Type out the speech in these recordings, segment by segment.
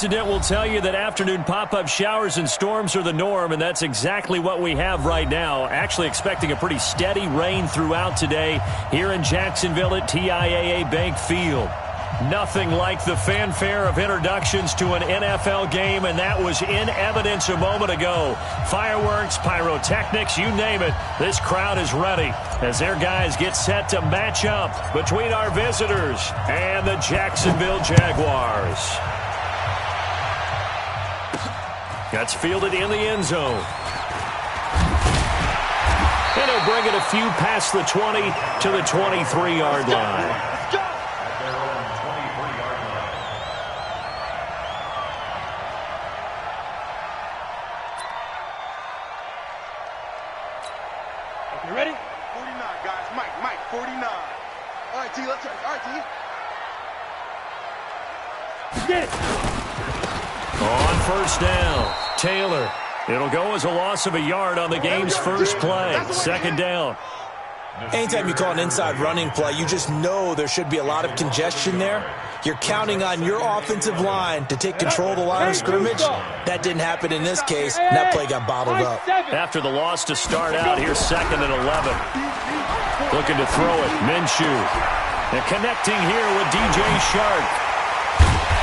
It will tell you that afternoon pop-up showers and storms are the norm, and that's exactly what we have right now. Actually expecting a pretty steady rain throughout today here in Jacksonville at TIAA Bank Field. Nothing like the fanfare of introductions to an NFL game, and that was in evidence a moment ago. Fireworks, pyrotechnics, you name it. This crowd is ready as their guys get set to match up between our visitors and the Jacksonville Jaguars. That's fielded in the end zone. And he'll bring it a few past the 20 to the 23-yard line. You ready? 49, guys. Mike, 49. All right, T, let's try. All right, T. Get it. On first down, Taylor. It'll go as a loss of a yard on the game's first play. Second down. Anytime you call an inside running play, you just know there should be a lot of congestion there. You're counting on your offensive line to take control of the line of scrimmage. That didn't happen in this case, and that play got bottled up. After the loss to start out, here's second and 11. Looking to throw it, Minshew. And connecting here with DJ Shark.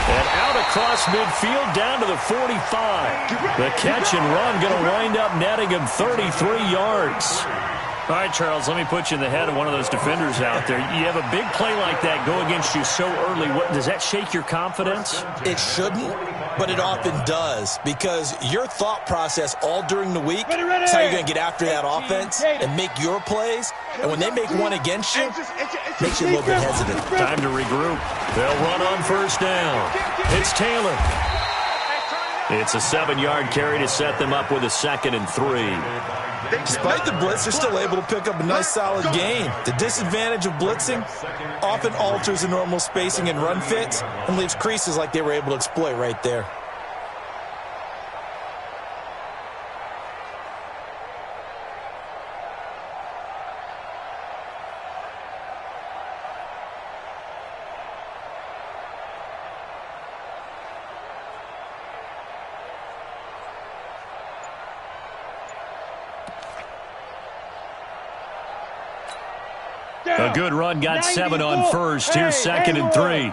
And out across midfield down to the 45. The catch and run going to wind up netting him 33 yards. All right, Charles, let me put you in the head of one of those defenders out there. You have a big play like that go against you so early. Does that shake your confidence? It shouldn't, but it often does, because your thought process all during the week is how you're going to get after that offense and make your plays. And when they make one against you, it makes you a little bit hesitant. Time to regroup. They'll run on first down. It's Taylor. It's a 7-yard carry to set them up with a 2nd and 3. Despite the blitz, they're still able to pick up a nice, solid gain. The disadvantage of blitzing often alters the normal spacing and run fits and leaves creases like they were able to exploit right there. A good run, got 7 on first. Here's 2nd and 3.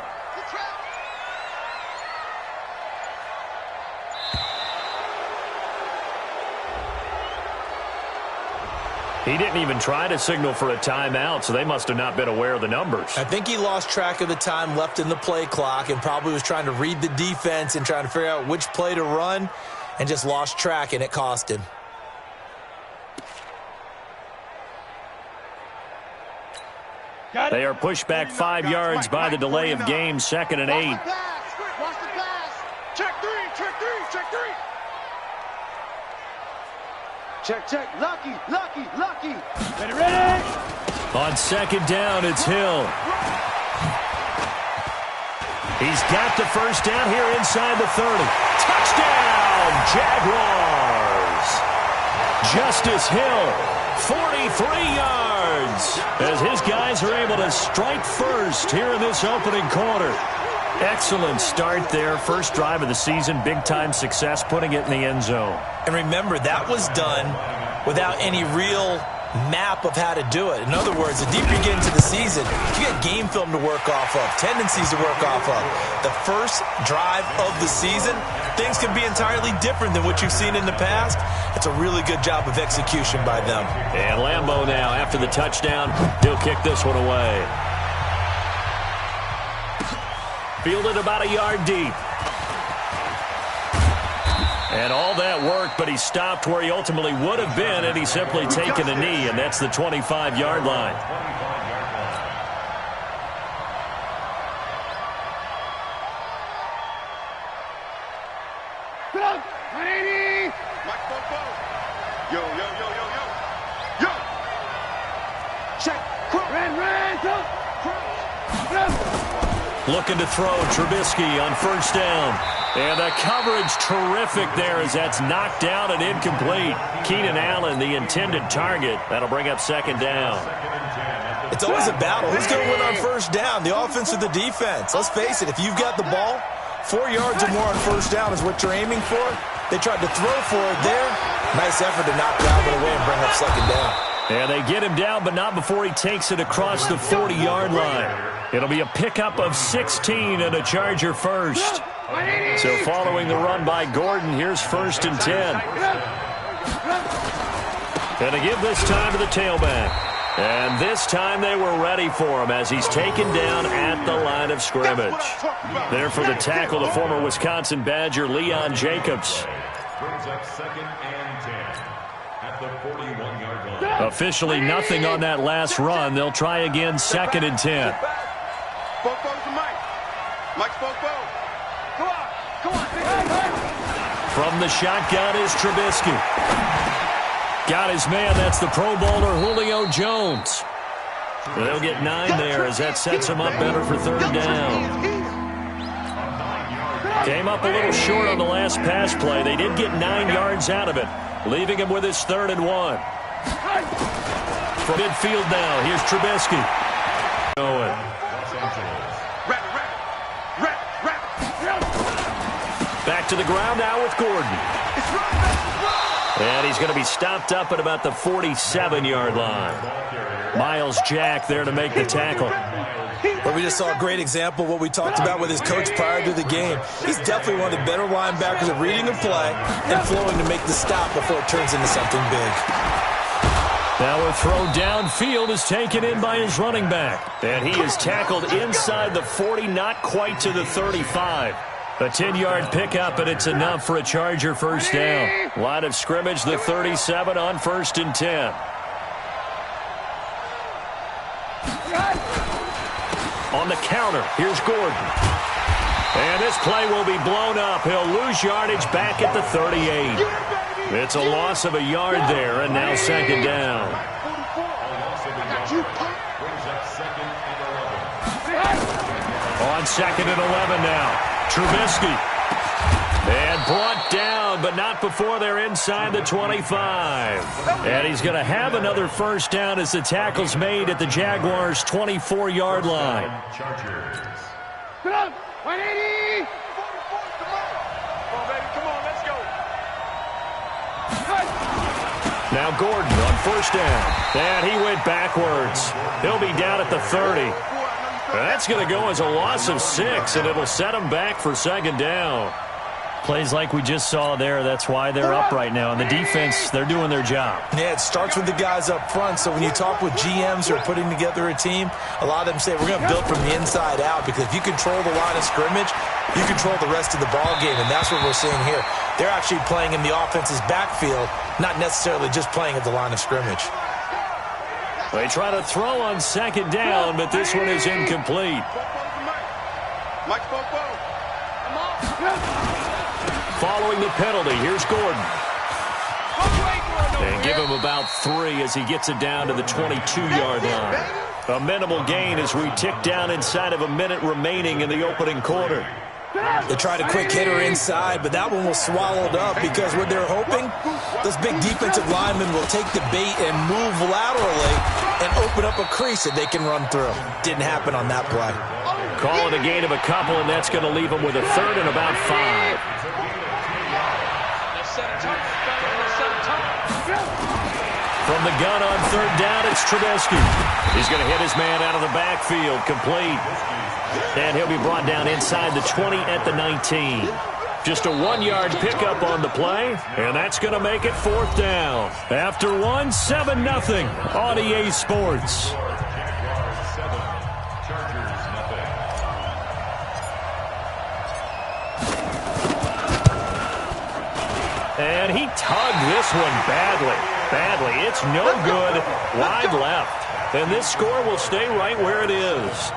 He didn't even try to signal for a timeout, so they must have not been aware of the numbers. I think he lost track of the time left in the play clock and probably was trying to read the defense and trying to figure out which play to run and just lost track, and it cost him. They are pushed back 5 yards by the delay of game, 2nd and 8. Watch the pass. Check three. Check. Lucky. Ready. On 2nd down, it's Hill. He's got the first down here inside the 30. Touchdown, Jaguars. Justice Hill, 43 yards, as his guys are able to strike first here in this opening quarter. Excellent start there. First drive of the season, big-time success, putting it in the end zone. And remember, that was done without any real map of how to do it. In other words, the deeper you get into the season, you get game film to work off of, tendencies to work off of. The first drive of the season, things can be entirely different than what you've seen in the past. It's a really good job of execution by them. And Lambeau now, after the touchdown, he'll kick this one away. Fielded about a yard deep. And all that work, but he stopped where he ultimately would have been had he simply taken a knee, and that's the 25-yard line. Looking to throw, Trubisky on first down. And the coverage terrific there as that's knocked down and incomplete. Keenan Allen, the intended target. That'll bring up 2nd down. It's always a battle. Who's going to win on first down, the offense or the defense? Let's face it, if you've got the ball, 4 yards or more on first down is what you're aiming for. They tried to throw for it there. Nice effort to knock Dalvin away and bring up second down. And they get him down, but not before he takes it across the 40-yard line. It'll be a pickup of 16 and a Charger first. So following the run by Gordon, here's 1st and 10. Going to give this time to the tailback. And this time they were ready for him as he's taken down at the line of scrimmage. There for the tackle, the former Wisconsin Badger, Leon Jacobs. Brings up 2nd and 10 at the 41-yard line. Officially nothing on that last run. They'll try again, 2nd and 10. From the shotgun is Trubisky. Got his man. That's the Pro Bowler Julio Jones. They'll get 9 there as that sets him up better for 3rd down. Came up a little short on the last pass play. They did get 9 yards out of it, leaving him with his 3rd and 1. From midfield now, here's Trubisky. Going. Back to the ground now with Gordon. And he's going to be stopped up at about the 47-yard line. Miles Jack there to make the tackle. But we just saw a great example of what we talked about with his coach prior to the game. He's definitely one of the better linebackers at reading a play and flowing to make the stop before it turns into something big. Now a throw downfield is taken in by his running back. And he is tackled inside the 40, not quite to the 35. A 10-yard pickup, and it's enough for a Charger first down. Line of scrimmage, the 37 on 1st and 10. On the counter, here's Gordon. And this play will be blown up. He'll lose yardage back at the 38. It's a loss of a yard there, and now 2nd down. On 2nd and 11 now. Trubisky. And brought down, but not before they're inside the 25. And he's going to have another first down as the tackle's made at the Jaguars' 24-yard line. Chargers. 180! Come on, baby. Come on, let's go. Now Gordon on 1st down. And he went backwards. He'll be down at the 30. That's going to go as a loss of 6, and it'll set him back for 2nd down. Plays like we just saw there, that's why they're up right now. And the defense, they're doing their job. Yeah, it starts with the guys up front. So when you talk with GMs who are putting together a team, a lot of them say we're going to build from the inside out, because if you control the line of scrimmage, you control the rest of the ball game, and that's what we're seeing here. They're actually playing in the offense's backfield, not necessarily just playing at the line of scrimmage. They try to throw on 2nd down, but this one is incomplete. Following the penalty, here's Gordon. And give him about 3 as he gets it down to the 22-yard line. A minimal gain as we tick down inside of a minute remaining in the opening quarter. They tried a quick hitter inside, but that one was swallowed up because what they're hoping, those big defensive linemen will take the bait and move laterally and open up a crease that they can run through. Didn't happen on that play. Call it a gain of a couple, and that's going to leave them with a 3rd and about 5. From the gun on 3rd down, it's Trubisky. He's going to hit his man out of the backfield, complete. And he'll be brought down inside the 20 at the 19. Just a 1-yard pickup on the play, and that's going to make it 4th down. After 7-0 on EA Sports. And he tugged this one badly. It's no good. Wide left. And this score will stay right where it is.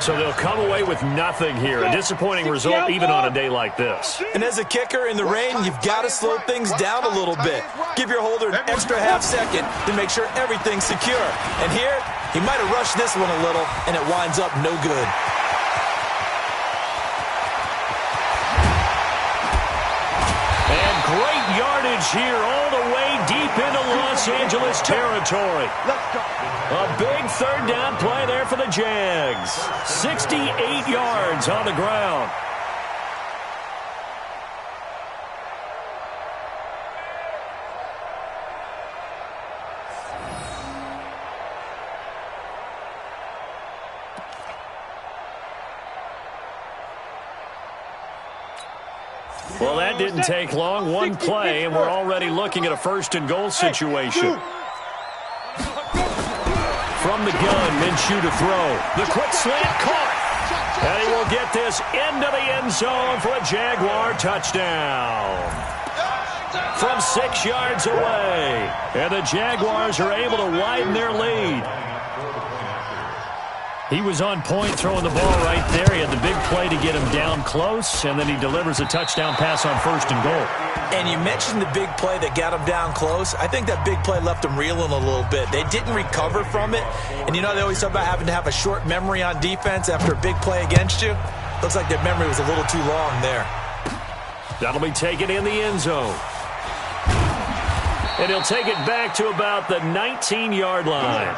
So they'll come away with nothing here. A disappointing result even on a day like this. And as a kicker in the rain, you've got to slow things down a little bit. Give your holder an extra half second to make sure everything's secure. And here, he might have rushed this one a little, and it winds up no good. And great yardage here all the way deep into Los Angeles territory. A big 3rd down play there for the Jags. 68 yards on the ground. Well, that didn't take long. One play, and we're already looking at a first-and-goal situation. From the gun, Minshew to throw. The quick slant caught. And he will get this into the end zone for a Jaguar touchdown. From 6 yards away. And the Jaguars are able to widen their lead. He was on point throwing the ball right there. He had the big play to get him down close, and then he delivers a touchdown pass on first and goal. And you mentioned the big play that got him down close. I think that big play left him reeling a little bit. They didn't recover from it. And you know they always talk about having to have a short memory on defense after a big play against you. Looks like their memory was a little too long there. That'll be taken in the end zone. And he'll take it back to about the 19-yard line.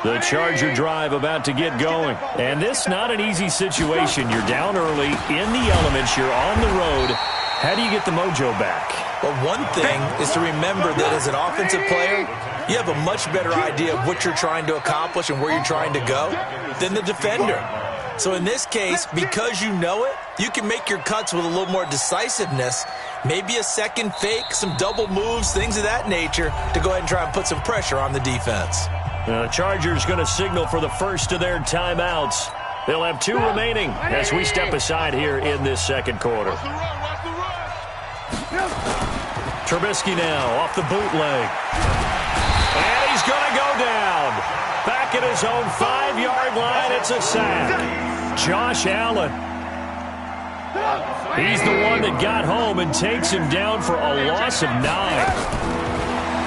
The Charger drive about to get going. And this not an easy situation. You're down early, in the elements, you're on the road. How do you get the mojo back? Well, one thing is to remember that as an offensive player, you have a much better idea of what you're trying to accomplish and where you're trying to go than the defender. So in this case, because you know it, you can make your cuts with a little more decisiveness, maybe a second fake, some double moves, things of that nature, to go ahead and try and put some pressure on the defense. The Chargers going to signal for the first of their timeouts. They'll have 2 remaining as we step aside here in this second quarter. Trubisky now off the bootleg. And he's going to go down. Back at his own 5-yard line, it's a sack. Josh Allen. He's the one that got home and takes him down for a loss of 9.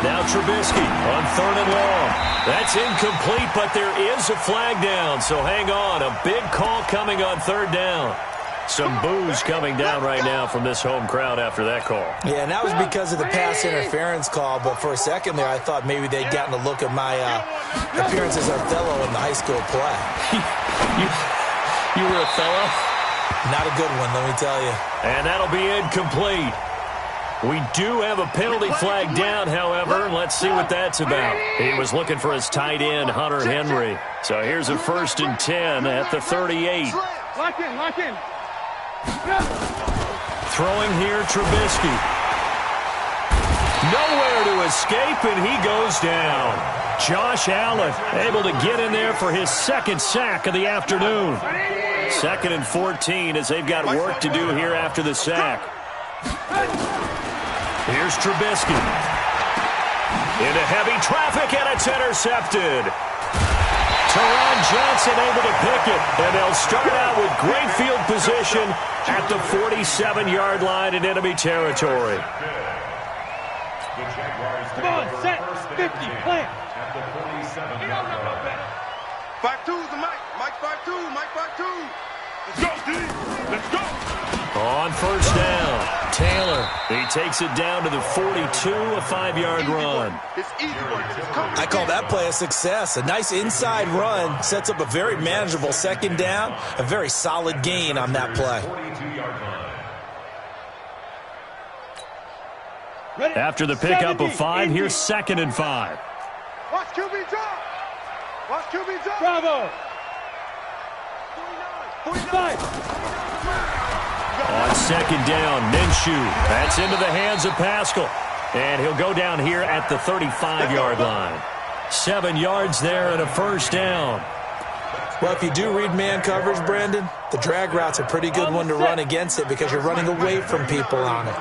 Now Trubisky on 3rd and long. That's incomplete, but there is a flag down, so hang on. A big call coming on 3rd down. Some boos coming down right now from this home crowd after that call. Yeah, and that was because of the pass interference call, but for a second there I thought maybe they'd gotten a look at my appearance as Othello in the high school play. You were Othello? Not a good one, let me tell you. And that'll be incomplete. We do have a penalty flag down, however. Let's see what that's about. He was looking for his tight end, Hunter Henry. So here's a 1st and 10 at the 38. Lock in, lock in. Throwing here, Trubisky. Nowhere to escape, and he goes down. Josh Allen able to get in there for his 2nd sack of the afternoon. 2nd and 14 as they've got work to do here after the sack. Here's Trubisky. Into heavy traffic, and it's intercepted. Teron Johnson able to pick it, and they'll start out with great field position at the 47-yard line in enemy territory. Come on, set. 50, plant. 5-2's the Mike. Mike 5-2. Mike 5-2. Let's go, Steve. Let's go. On 1st down, Taylor. He takes it down to the 42, a 5-yard run. It's easy work. I call that play a success. A nice inside run sets up a very manageable 2nd down, a very solid gain on that play. After the pickup of 5, here's 2nd and 5. Watch QB drop. Watch QB drop. Bravo. 45. On 2nd down, Minshew. That's into the hands of Pascal. And he'll go down here at the 35-yard line. 7 yards there and a 1st down. Well, if you do read man coverage, Brandon, the drag route's a pretty good one to run against it because you're running away from people on it.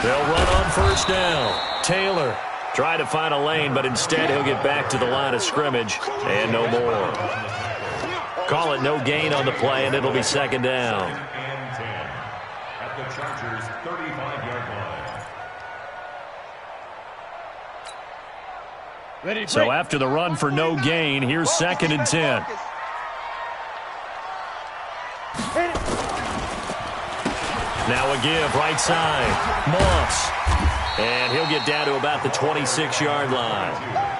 They'll run on 1st down. Taylor trying to find a lane, but instead he'll get back to the line of scrimmage and no more. Call it no gain on the play, and it'll be 2nd down. And 10 at the Chargers' 35-yard line. So after the run for no gain, here's 2nd and 10. Now a give right side. Moss. And he'll get down to about the 26-yard line.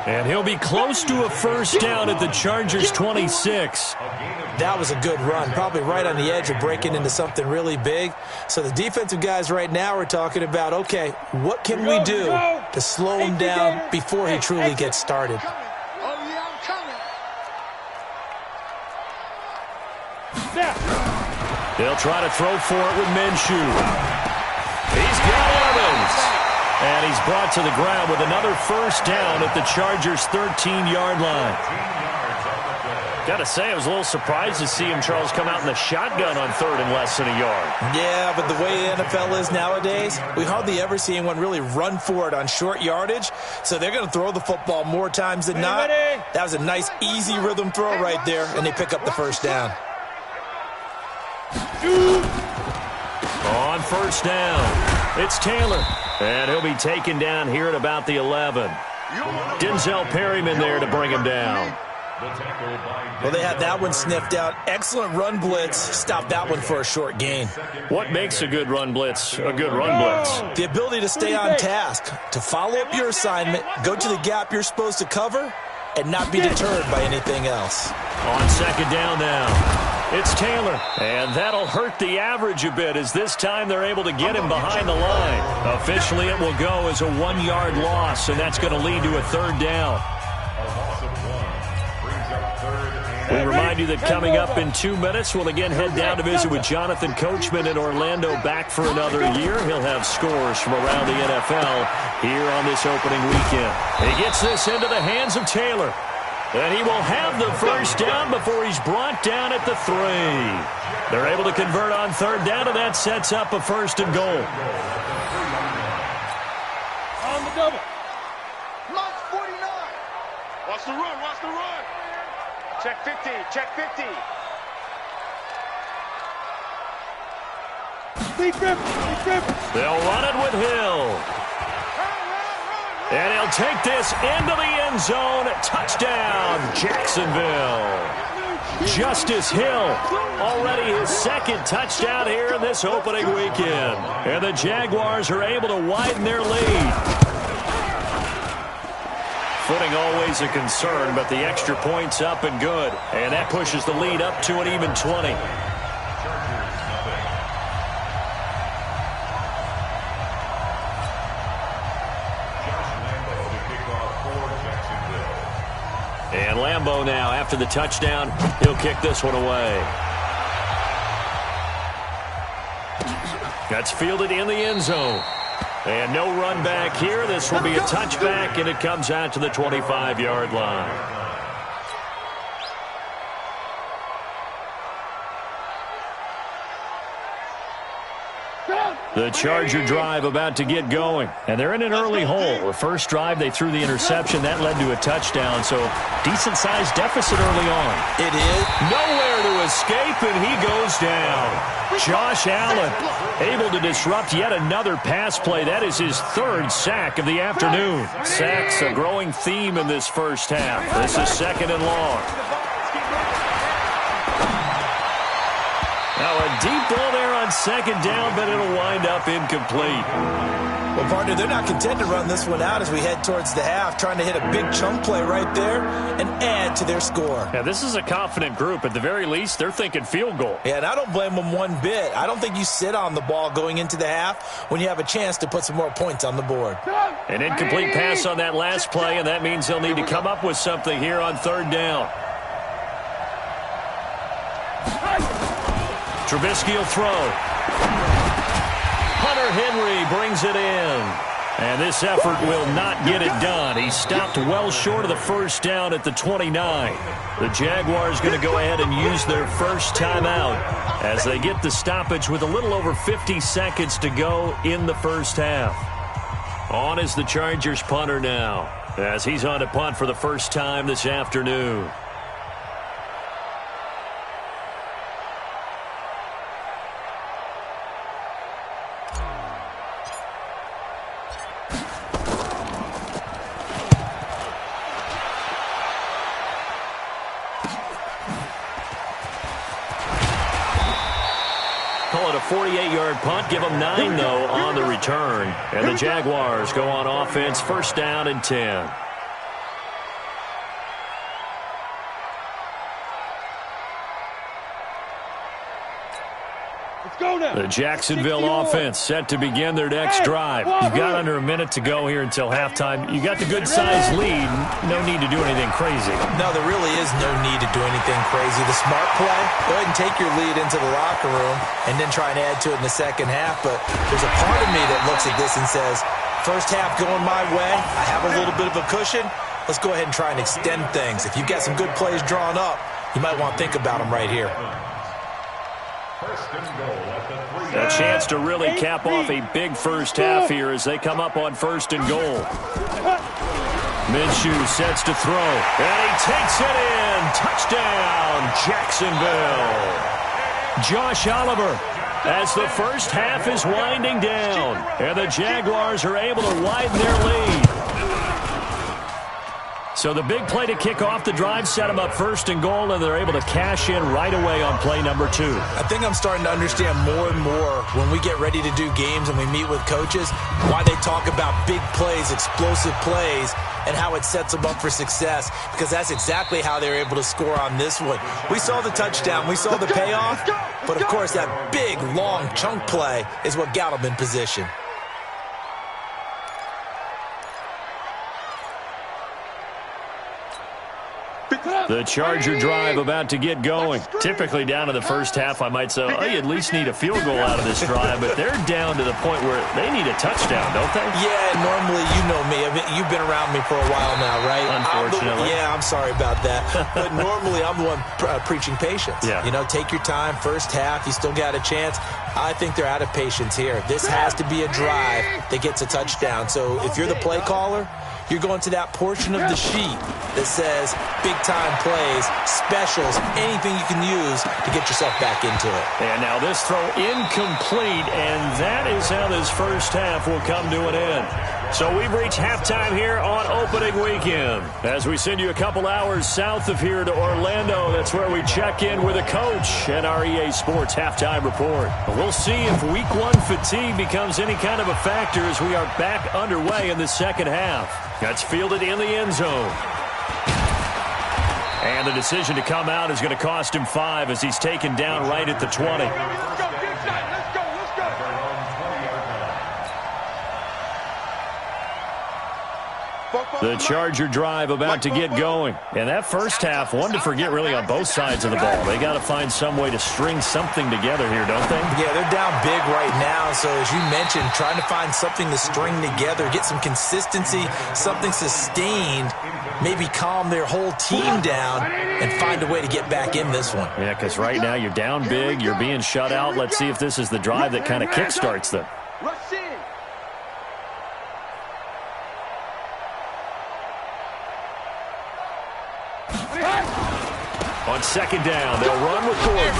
And he'll be close to a first down at the Chargers' 26. That was a good run, probably right on the edge of breaking into something really big. So the defensive guys right now are talking about, okay, what can we do to slow him down before he truly gets started? They'll try to throw for it with Minshew. He's got Evans. And he's brought to the ground with another first down at the Chargers' 13-yard line. Got to say, I was a little surprised to see him, Charles, come out in the shotgun on third and less than a yard. Yeah, but the way the NFL is nowadays, we hardly ever see anyone really run for it on short yardage. So they're going to throw the football more times than not. That was a nice, easy rhythm throw right there, and they pick up the first down. On first down, it's Taylor. And he'll be taken down here at about the 11. Denzel Perryman there to bring him down. Well, they had that one sniffed out. Excellent run blitz. Stopped that one for a short gain. What makes a good run blitz a good run blitz? The ability to stay on task, to follow up your assignment, go to the gap you're supposed to cover, and not be deterred by anything else. On second down now. It's Taylor, and that'll hurt the average a bit as this time they're able to get him behind the line. Officially, it will go as a 1-yard loss, and that's going to lead to a third down. We remind you that coming up in 2 minutes, we'll again head down to visit with Jonathan Coachman in Orlando, back for another year. He'll have scores from around the NFL here on this opening weekend. He gets this into the hands of Taylor. And he will have the first down before he's brought down at the 3. They're able to convert on third down, and that sets up a first and goal. On the double. Mark 49. Watch the run, watch the run. Check 50, check 50. They'll run it with Hill. And he'll take this into the end zone. Touchdown, Jacksonville. Justice Hill, already his second touchdown here in this opening weekend. And the Jaguars are able to widen their lead. Footing always a concern, but the extra point's up and good. And that pushes the lead up to an even 20. And Lambeau now, after the touchdown, he'll kick this one away. That's fielded in the end zone. And no run back here. This will be a touchback, and it comes out to the 25-yard line. The Charger drive about to get going, and they're in an early hole. The first drive, they threw the interception. That led to a touchdown, so decent-sized deficit early on. It is. Nowhere to escape, and he goes down. Josh Allen able to disrupt yet another pass play. That is his third sack of the afternoon. Sacks a growing theme in this first half. This is second and long. Now a deep ball there on second down, but it'll wind up incomplete. Well, partner, they're not content to run this one out as we head towards the half, trying to hit a big chunk play right there and add to their score. Yeah, this is a confident group. At the very least, they're thinking field goal. Yeah, and I don't blame them one bit. I don't think you sit on the ball going into the half when you have a chance to put some more points on the board. An incomplete pass on that last play, and that means they'll need to come up with something here on third down. Trubisky will throw. Hunter Henry brings it in. And this effort will not get it done. He stopped well short of the first down at the 29. The Jaguars going to go ahead and use their first timeout as they get the stoppage with a little over 50 seconds to go in the first half. On is the Chargers punter now as he's on to punt for the first time this afternoon. 48-yard punt. Give them 9, though, on the return. And the Jaguars go on offense, first down and 10. The Jacksonville offense set to begin their next drive. You've got under a minute to go here until halftime. You got the good-sized lead. No need to do anything crazy. No, there really is no need to do anything crazy. The smart play, go ahead and take your lead into the locker room and then try and add to it in the second half. But there's a part of me that looks at this and says, first half going my way. I have a little bit of a cushion. Let's go ahead and try and extend things. If you've got some good plays drawn up, you might want to think about them right here. A chance to really cap off a big first half here as they come up on first and goal. Minshew sets to throw, and he takes it in. Touchdown, Jacksonville. Josh Oliver, as the first half is winding down, and the Jaguars are able to widen their lead. So the big play to kick off the drive set them up first and goal, and they're able to cash in right away on play number 2. I think I'm starting to understand more and more when we get ready to do games and we meet with coaches why they talk about big plays, explosive plays, and how it sets them up for success, because that's exactly how they're able to score on this one. We saw the touchdown. We saw the payoff. But, of course, that big, long chunk play is what got them in position. The Charger drive about to get going. Typically down to the first half, I might say, oh, you at least need a field goal out of this drive, but they're down to the point where they need a touchdown, don't they? Yeah, normally, you know me. You've been around me for a while now, right? Unfortunately. I'm sorry about that. But normally, I'm the one preaching patience. Yeah. You know, take your time. First half, you still got a chance. I think they're out of patience here. This has to be a drive that gets a touchdown. So if you're the play caller, you're going to that portion of the sheet that says big-time plays, specials, anything you can use to get yourself back into it. And now this throw incomplete, and that is how this first half will come to an end. So we've reached halftime here on opening weekend. As we send you a couple hours south of here to Orlando, that's where we check in with a coach and our EA Sports halftime report. We'll see if week 1 fatigue becomes any kind of a factor as we are back underway in the second half. That's fielded in the end zone. And the decision to come out is going to cost him 5 as he's taken down right at the 20. The Charger drive about to get going. And that first half, one to forget really on both sides of the ball. They got to find some way to string something together here, don't they? Yeah, they're down big right now. So as you mentioned, trying to find something to string together, get some consistency, something sustained, maybe calm their whole team down and find a way to get back in this one. Yeah, because right now you're down big, you're being shut out. Let's see if this is the drive that kind of kickstarts them. On second down, they'll run with Gordon.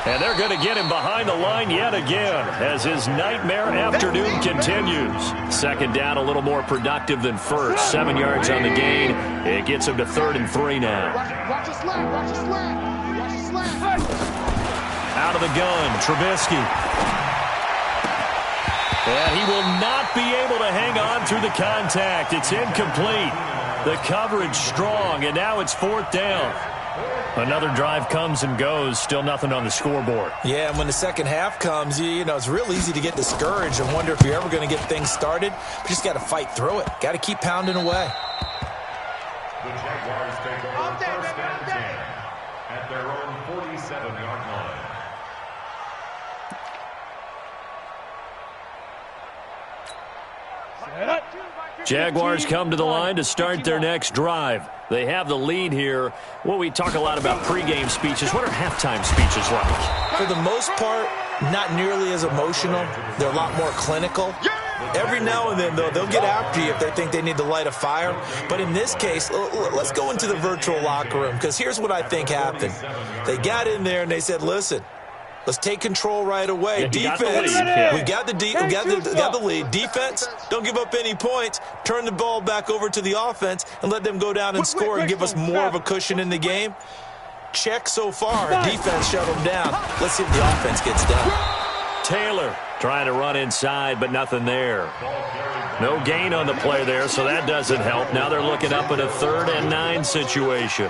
And they're going to get him behind the line yet again as his nightmare afternoon continues. Second down, a little more productive than first. 7 yards on the gain. It gets him to 3rd and 3 now. Watch the slant. Watch the slant. Watch the slant. Out of the gun, Trubisky. And he will not be able to hang on through the contact. It's incomplete. The coverage strong, and now it's 4th down. Another drive comes and goes, still nothing on the scoreboard. Yeah, and when the second half comes, you know, it's real easy to get discouraged and wonder if you're ever going to get things started. You just got to fight through it. Got to keep pounding away. The Jaguars take over first and 10 at their own 47-yard line. Jaguars come to the line to start their next drive. They have the lead here. Well, we talk a lot about pregame speeches. What are halftime speeches like? For the most part, not nearly as emotional. They're a lot more clinical. Every now and then, though, they'll get after you if they think they need to light a fire. But in this case, let's go into the virtual locker room, because here's what I think happened. They got in there and they said, listen, let's take control right away. Yeah, Defense, we got the lead. lead. Defense, don't give up any points. Turn the ball back over to the offense and let them go down and score and give us more of a cushion in the game. check so far. Defense shut them down. Let's see if the offense gets done. Taylor trying to run inside, but nothing there. No gain on the play there, so that doesn't help. Now they're looking up at a 3rd and 9 situation.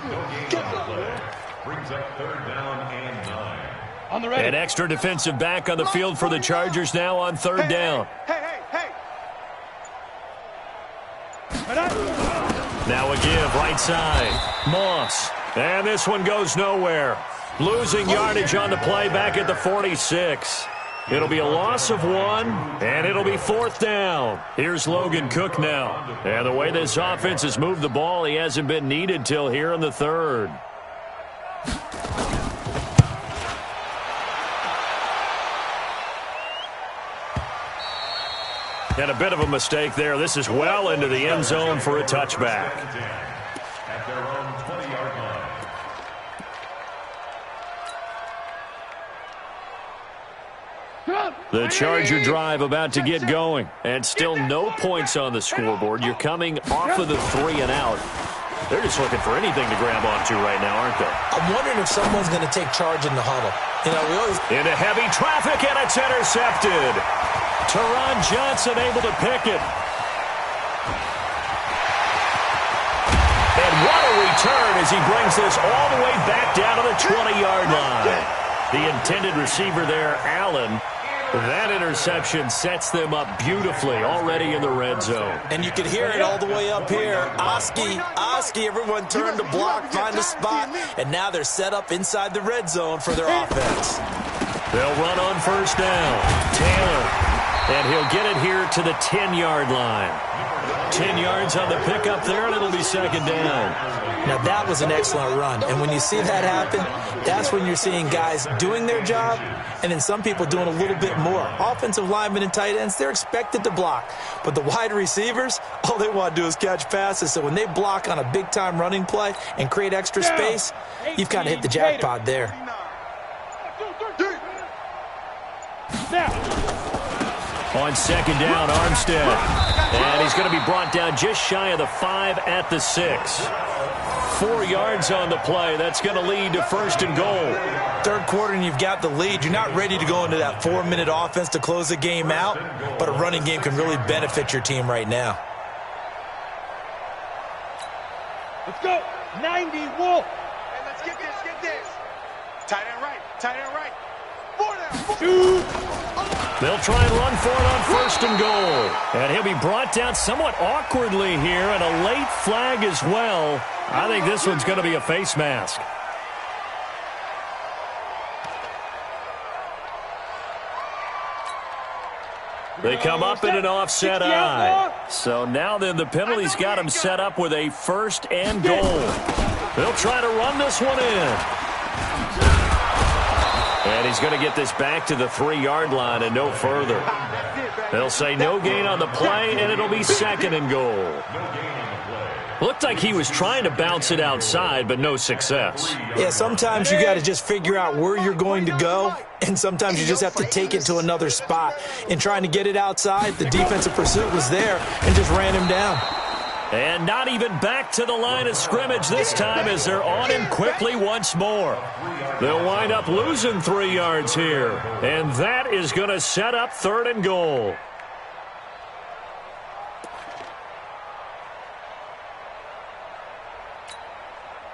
Brings up 3rd down and 9. On the ready. An extra defensive back on the field for the Chargers now on 3rd down. Hey. Now a give, right side. Moss. And this one goes nowhere. Losing yardage on the play back at the 46. It'll be a loss of 1, and it'll be 4th down. Here's Logan Cook now. And the way this offense has moved the ball, he hasn't been needed till here in the 3rd. And a bit of a mistake there. This is well into the end zone for a touchback. At their own 20-yard line. The Charger drive about to get going. And still no points on the scoreboard. You're coming off of the 3 and out. They're just looking for anything to grab onto right now, aren't they? I'm wondering if someone's going to take charge in the huddle. You know, we always... Into heavy traffic, and it's intercepted. Teron Johnson able to pick it. And what a return as he brings this all the way back down to the 20-yard line. The intended receiver there, Allen. That interception sets them up beautifully already in the red zone. And you can hear it all the way up here. Oski, everyone turned to block, find a spot, and now they're set up inside the red zone for their offense. They'll run on 1st down. Taylor. And he'll get it here to the 10-yard line. 10 yards on the pickup there, and it'll be 2nd down. Now, that was an excellent run. And when you see that happen, that's when you're seeing guys doing their job and then some people doing a little bit more. Offensive linemen and tight ends, they're expected to block. But the wide receivers, all they want to do is catch passes. So when they block on a big-time running play and create extra space, you've kind of hit the jackpot there. On 2nd down, Armstead. And he's going to be brought down just shy of the 5 at the 6. 4 yards on the play. That's going to lead to 1st and goal. 3rd quarter and you've got the lead. You're not ready to go into that 4-minute offense to close the game out, but a running game can really benefit your team right now. Let's go. 90, Wolf. Hey, let's get this. Tight end right. 4 down. 2. They'll try and run for it on 1st and goal. And he'll be brought down somewhat awkwardly here, and a late flag as well. I think this one's going to be a face mask. They come up in an offset eye. So now then the penalty's got him set up with a 1st and goal. They'll try to run this one in. And he's going to get this back to the 3-yard line and no further. They'll say no gain on the play, and it'll be 2nd and goal. Looked like he was trying to bounce it outside, but no success. Yeah, sometimes you got to just figure out where you're going to go, and sometimes you just have to take it to another spot. In trying to get it outside, the defensive pursuit was there and just ran him down. And not even back to the line of scrimmage this time as they're on him quickly once more. They'll wind up losing 3 yards here. And that is going to set up 3rd and goal.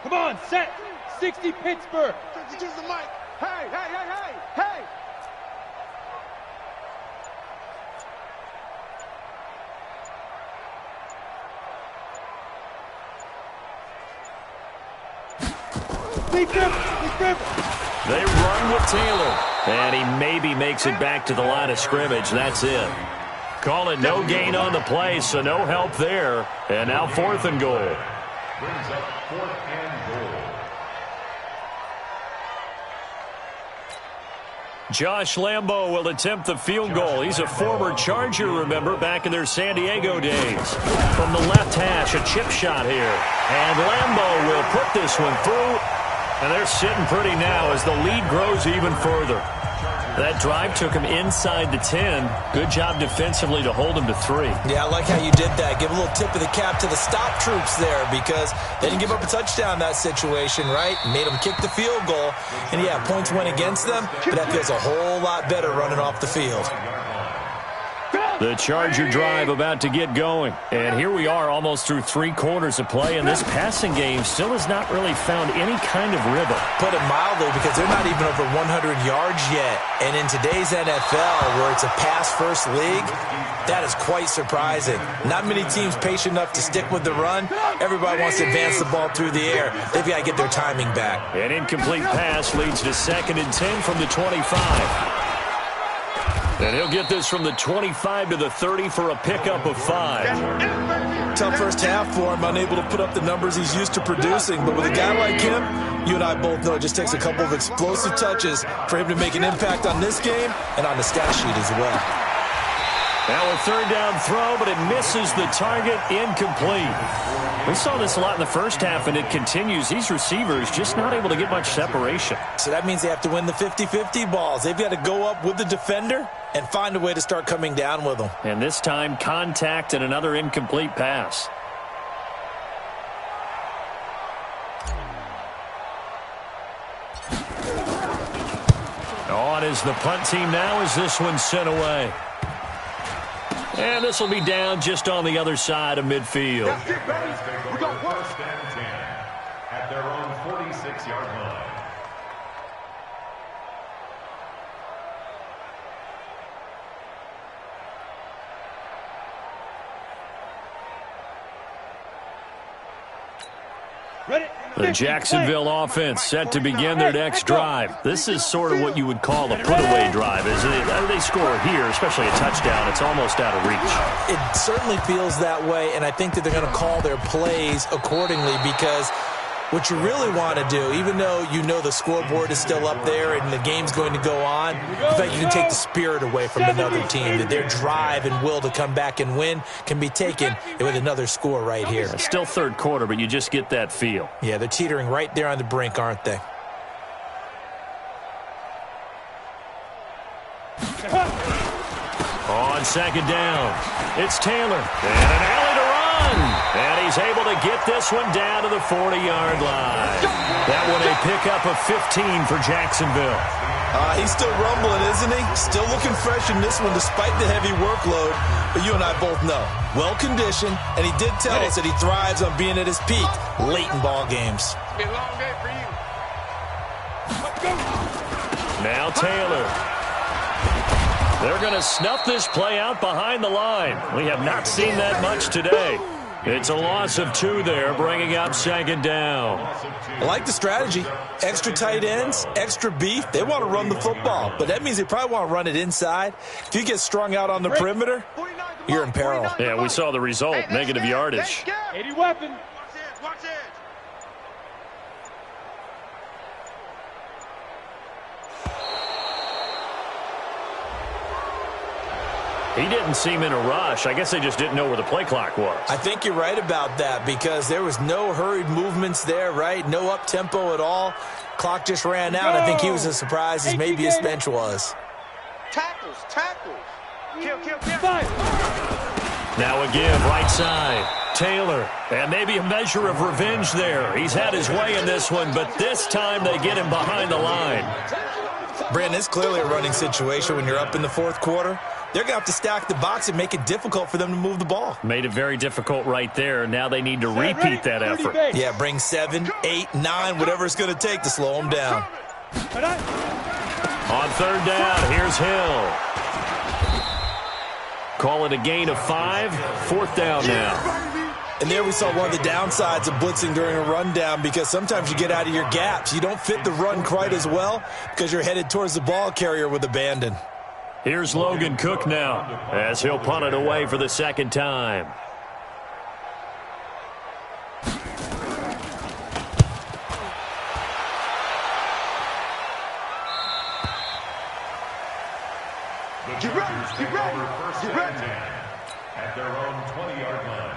Come on, set. 60 Pittsburgh. Use the mic. Hey. They run with Taylor. And he maybe makes it back to the line of scrimmage. That's it. Call it no gain on the play, so no help there. And now 4th and goal. Brings up 4th and goal. Josh Lambo will attempt the field goal. He's a former Charger, remember, back in their San Diego days. From the left hash, a chip shot here. And Lambo will put this one through. And they're sitting pretty now as the lead grows even further. That drive took him inside the 10. Good job defensively to hold him to 3. Yeah, I like how you did that. Give a little tip of the cap to the stop troops there because they didn't give up a touchdown in that situation, right? Made them kick the field goal. And, yeah, points went against them, but that feels a whole lot better running off the field. The Charger drive about to get going. And here we are almost through 3 quarters of play, and this passing game still has not really found any kind of rhythm. Put it mildly, because they're not even over 100 yards yet. And in today's NFL, where it's a pass-first league, that is quite surprising. Not many teams patient enough to stick with the run. Everybody wants to advance the ball through the air. They've got to get their timing back. An incomplete pass leads to 2nd and 10 from the 25. And he'll get this from the 25 to the 30 for a pickup of 5. Tough first half for him, unable to put up the numbers he's used to producing. But with a guy like him, you and I both know it just takes a couple of explosive touches for him to make an impact on this game and on the stat sheet as well. Now a 3rd down throw, but it misses the target, incomplete. We saw this a lot in the first half, and it continues. These receivers just not able to get much separation. So that means they have to win the 50-50 balls. They've got to go up with the defender and find a way to start coming down with them. And this time, contact and another incomplete pass. On is the punt team now as this one's sent away. And this will be down just on the other side of midfield. We got 1st and 10 at their own 46-yard line. The Jacksonville offense set to begin their next drive. This is sort of what you would call a put-away drive, isn't it? They score here, especially a touchdown. It's almost out of reach. It certainly feels that way, and I think that they're going to call their plays accordingly because what you really want to do, even though you know the scoreboard is still up there and the game's going to go on, the fact you can take the spirit away from another team, that their drive and will to come back and win can be taken with another score right here. It's still 3rd quarter, but you just get that feel. Yeah, they're teetering right there on the brink, aren't they? On 2nd down, it's Taylor. And an alley to run. And he's able to get this one down to the 40-yard line. That one a pickup of 15 for Jacksonville. He's still rumbling, isn't he? Still looking fresh in this one despite the heavy workload. But you and I both know, well-conditioned, and he did tell us that he thrives on being at his peak late in ball games. It's been a long day for you. Now Taylor. They're going to snuff this play out behind the line. We have not seen that much today. It's a loss of 2 there, bringing up 2nd down. I like the strategy. Extra tight ends, extra beef. They want to run the football, but that means they probably want to run it inside. If you get strung out on the perimeter, you're in peril. Yeah, we saw the result, negative yardage. 80 weapon. Watch it. He didn't seem in a rush. I guess they just didn't know where the play clock was. I think you're right about that because there was no hurried movements there, right? No up-tempo at all. Clock just ran out. I think he was as surprised as maybe his bench was. Tackles. Kill. Now a give, right side. Taylor, and maybe a measure of revenge there. He's had his way in this one, but this time they get him behind the line. Brandon, it's clearly a running situation when you're up in the 4th quarter. They're going to have to stack the box and make it difficult for them to move the ball. Made it very difficult right there. Now they need to repeat that effort. Yeah, bring 7, 8, 9, whatever it's going to take to slow them down. On 3rd down, here's Hill. Call it a gain of 5. 4th down now. And there we saw one of the downsides of blitzing during a rundown because sometimes you get out of your gaps. You don't fit the run quite as well because you're headed towards the ball carrier with abandon. Here's Logan Cook now as he'll punt it away for the 2nd time. Get ready. 1st and 10 at their own 20-yard line.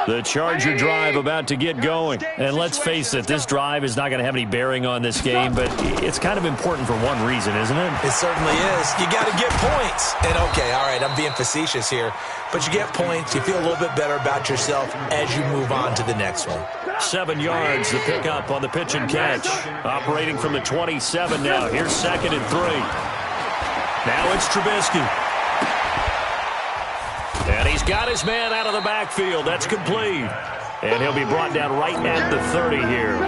The Charger drive about to get going. And let's face it, this drive is not going to have any bearing on this game, but it's kind of important for one reason, isn't it? It certainly is. You got to get points. And, okay, all right, I'm being facetious here, but you get points, you feel a little bit better about yourself as you move on to the next one. 7 yards, the pickup on the pitch and catch. Operating from the 27 now. Here's 2nd and 3. Now it's Trubisky. And he's got his man out of the backfield. That's complete. And he'll be brought down right at the 30 here.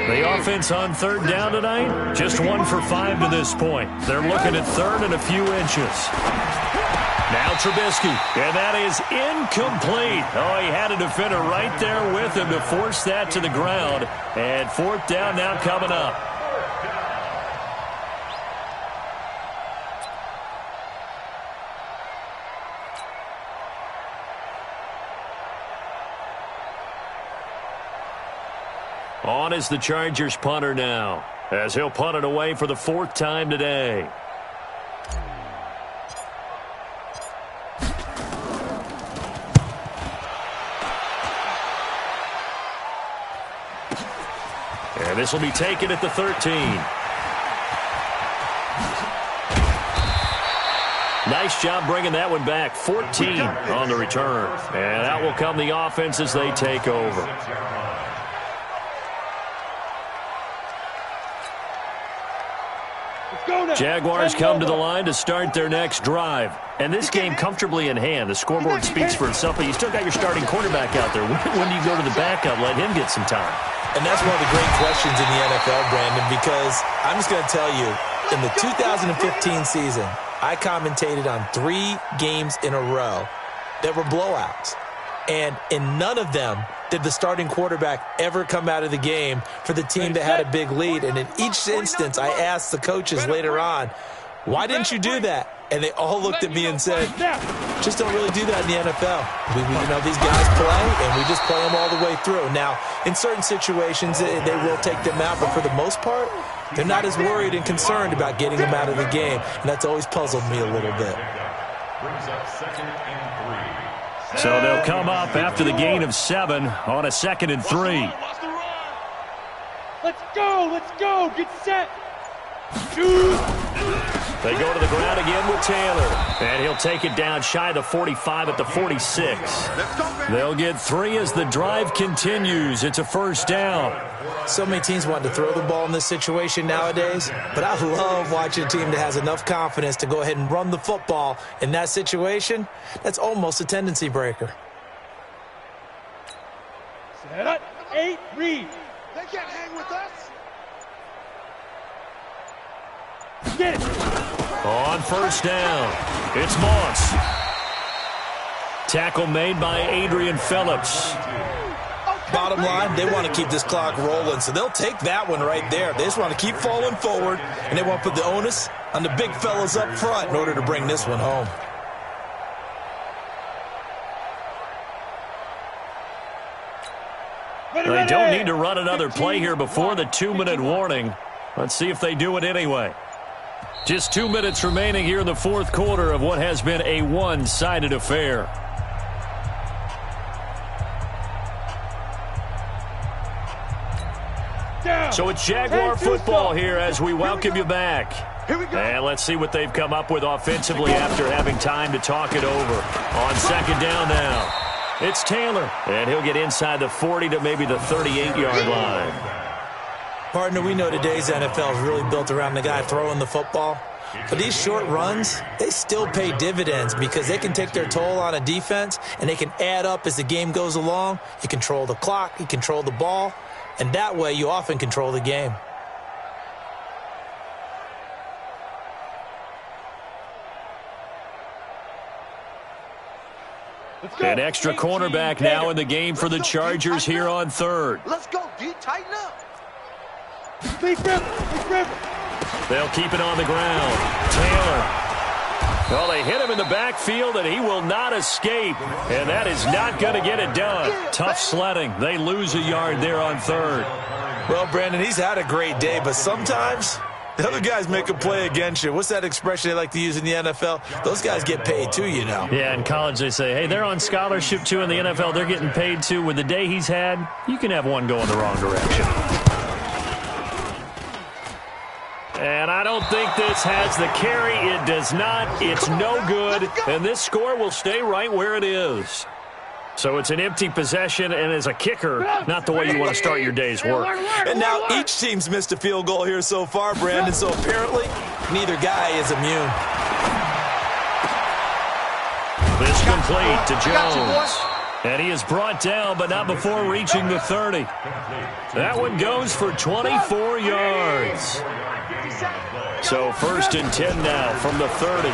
The offense on 3rd down tonight, just 1 for 5 to this point. They're looking at 3rd and a few inches. Now Trubisky, and that is incomplete. Oh, he had a defender right there with him to force that to the ground. And 4th down now coming up. On is the Chargers punter now, as he'll punt it away for the 4th time today. And this will be taken at the 13. Nice job bringing that one back. 14 on the return. And out will come the offense as they take over. Jaguars come to the line to start their next drive. And this game comfortably in hand. The scoreboard speaks for itself, but you still got your starting quarterback out there. When do you go to the backup, let him get some time? And that's one of the great questions in the NFL, Brandon, because I'm just going to tell you, in the 2015 season, I commentated on 3 games in a row that were blowouts. And in none of them did the starting quarterback ever come out of the game for the team that had a big lead. And in each instance, I asked the coaches later on, why didn't you do that? And they all looked at me and said, just don't really do that in the NFL. These guys play, and we just play them all the way through. Now, in certain situations, they will take them out, but for the most part, they're not as worried and concerned about getting them out of the game. And that's always puzzled me a little bit. Brings up 2nd and 3. So they'll come up after the gain of 7 on a 2nd and 3. Let's go, get set. Shoot. They go to the ground again with Taylor. And he'll take it down shy of the 45 at the 46. They'll get 3 as the drive continues. It's a 1st down. So many teams want to throw the ball in this situation nowadays, but I love watching a team that has enough confidence to go ahead and run the football in that situation. That's almost a tendency breaker. Set up, 8, read. They can't hang with us. Get it. On 1st down, it's Moss. Tackle made by Adrian Phillips. Bottom line, they want to keep this clock rolling, so they'll take that one right there. They just want to keep falling forward, and they want to put the onus on the big fellas up front in order to bring this one home. They don't need to run another play here before the 2-minute warning. Let's see if they do it anyway. Just 2 minutes remaining here in the 4th quarter of what has been a one-sided affair. So it's Jaguar football here as we welcome you back. Here we go. And let's see what they've come up with offensively after having time to talk it over. On 2nd down now, it's Taylor. And he'll get inside the 40 to maybe the 38-yard line. Partner, we know today's NFL is really built around the guy throwing the football. But these short runs, they still pay dividends because they can take their toll on a defense, and they can add up as the game goes along. You control the clock, you control the ball, and that way you often control the game. An extra cornerback now in the game for the Chargers here on 3rd. Let's go, D. Tighten up. Big rip. They'll keep it on the ground. Taylor. Well, they hit him in the backfield, and he will not escape. And that is not going to get it done. Tough sledding. They lose a yard there on 3rd. Well, Brandon, he's had a great day, but sometimes The other guys make a play against you. What's that expression they like to use in the NFL? Those guys get paid too, you know. Yeah, in college they say, hey, they're on scholarship too. In the NFL, they're getting paid too. With the day he's had, you can have one go in the wrong direction. And I don't think this has the carry. It does not. It's no good. And this score will stay right where it is. So it's an empty possession, and as a kicker, not the way you want to start your day's work. And now each team's missed a field goal here so far, Brandon, so apparently neither guy is immune. This complete to Jones. And he is brought down, but not before reaching the 30. That one goes for 24 yards. So 1st and 10 now from the 30.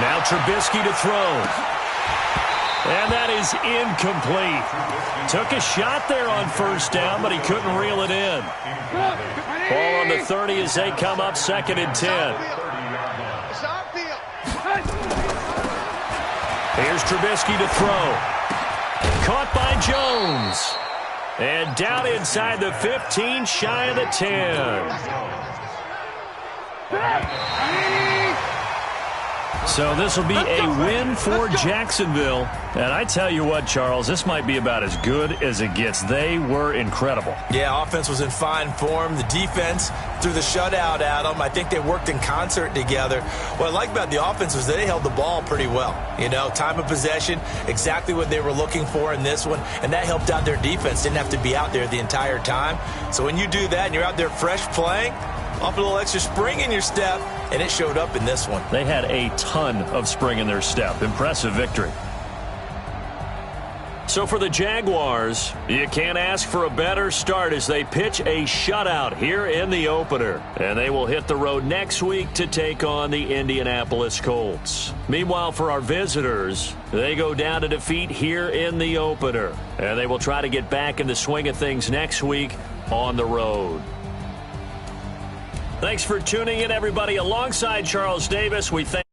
Now Trubisky to throw. And that is incomplete. Took a shot there on 1st down, but he couldn't reel it in. Ball on the 30 as they come up 2nd and 10. Here's Trubisky to throw. Caught by Jones. And down inside the 15, shy of the 10. So this will be a win for Jacksonville. And I tell you what, Charles, this might be about as good as it gets. They were incredible. Yeah, offense was in fine form. The defense threw the shutout at them. I think they worked in concert together. What I like about the offense was they held the ball pretty well. You know, time of possession, exactly what they were looking for in this one. And that helped out their defense. Didn't have to be out there the entire time. So when you do that and you're out there fresh playing, off a little extra spring in your step, and it showed up in this one. They had a ton of spring in their step. Impressive victory. So for the Jaguars, you can't ask for a better start as they pitch a shutout here in the opener. And they will hit the road next week to take on the Indianapolis Colts. Meanwhile, for our visitors, they go down to defeat here in the opener. And they will try to get back in the swing of things next week on the road. Thanks for tuning in, everybody. Alongside Charles Davis, we thank